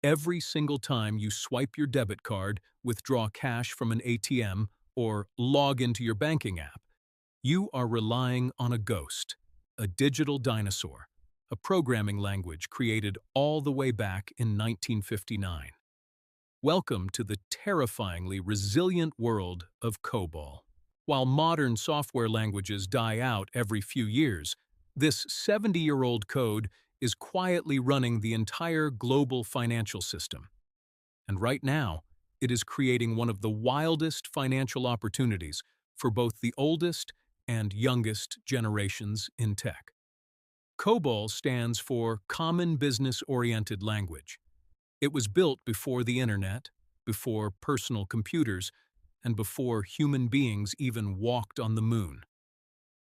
Every single time you swipe your debit card, withdraw cash from an ATM, or log into your banking app, you are relying on a ghost, a digital dinosaur, a programming language created all the way back in 1959. Welcome to the terrifyingly resilient world of COBOL. While modern software languages die out every few years, this 70-year-old code is quietly running the entire global financial system. And right now, it is creating one of the wildest financial opportunities for both the oldest and youngest generations in tech. COBOL stands for Common Business-Oriented Language. It was built before the internet, before personal computers, and before human beings even walked on the moon.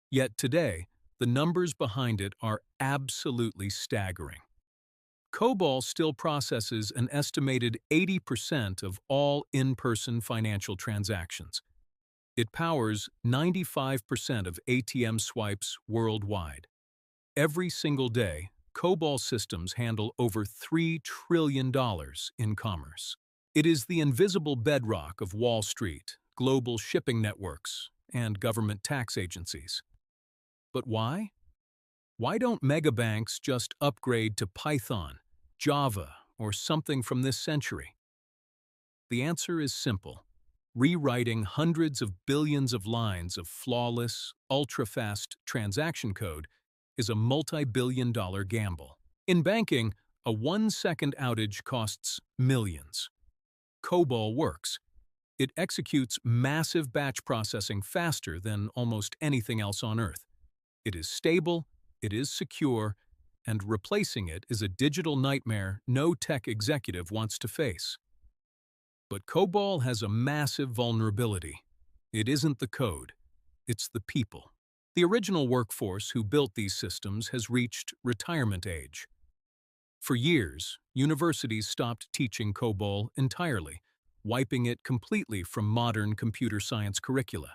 Yet today, the numbers behind it are absolutely staggering. COBOL still processes an estimated 80% of all in-person financial transactions. It powers 95% of ATM swipes worldwide. Every single day, COBOL systems handle over $3 trillion in commerce. It is the invisible bedrock of Wall Street, global shipping networks, and government tax agencies. But why? Why don't megabanks just upgrade to Python, Java, or something from this century? The answer is simple. Rewriting hundreds of billions of lines of flawless, ultra-fast transaction code is a multi-billion-dollar gamble. In banking, a 1-second outage costs millions. COBOL works. It executes massive batch processing faster than almost anything else on Earth. It is stable, it is secure, and replacing it is a digital nightmare no tech executive wants to face. But COBOL has a massive vulnerability. It isn't the code, it's the people. The original workforce who built these systems has reached retirement age. For years, universities stopped teaching COBOL entirely, wiping it completely from modern computer science curricula.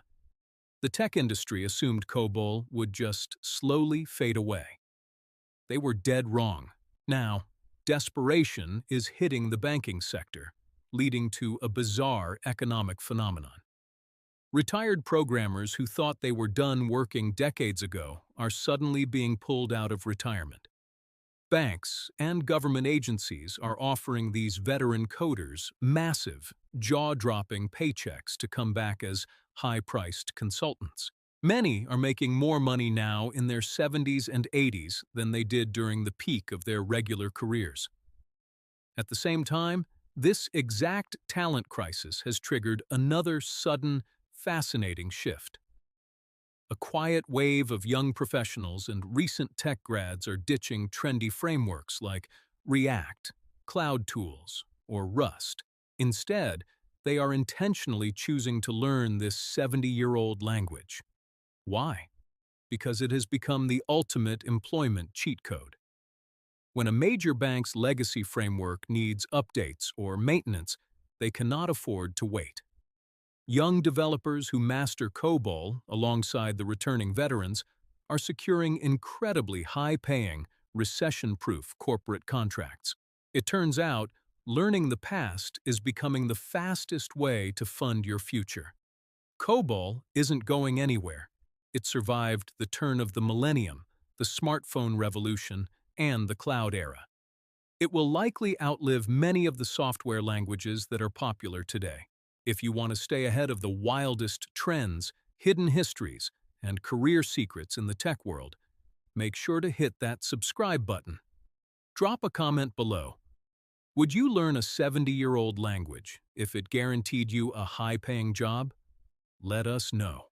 The tech industry assumed COBOL would just slowly fade away. They were dead wrong. Now, desperation is hitting the banking sector, leading to a bizarre economic phenomenon. Retired programmers who thought they were done working decades ago are suddenly being pulled out of retirement. Banks and government agencies are offering these veteran coders massive, jaw-dropping paychecks to come back as high-priced consultants. Many are making more money now in their 70s and 80s than they did during the peak of their regular careers. At the same time, this exact talent crisis has triggered another sudden, fascinating shift. A quiet wave of young professionals and recent tech grads are ditching trendy frameworks like React, Cloud Tools, or Rust. Instead, they are intentionally choosing to learn this 70-year-old language. Why? Because it has become the ultimate employment cheat code. When a major bank's legacy framework needs updates or maintenance, they cannot afford to wait. Young developers who master COBOL, alongside the returning veterans, are securing incredibly high-paying, recession-proof corporate contracts. It turns out, learning the past is becoming the fastest way to fund your future. COBOL isn't going anywhere. It survived the turn of the millennium, the smartphone revolution, and the cloud era. It will likely outlive many of the software languages that are popular today. If you want to stay ahead of the wildest trends, hidden histories, and career secrets in the tech world, make sure to hit that subscribe button. Drop a comment below. Would you learn a 70-year-old language if it guaranteed you a high-paying job? Let us know.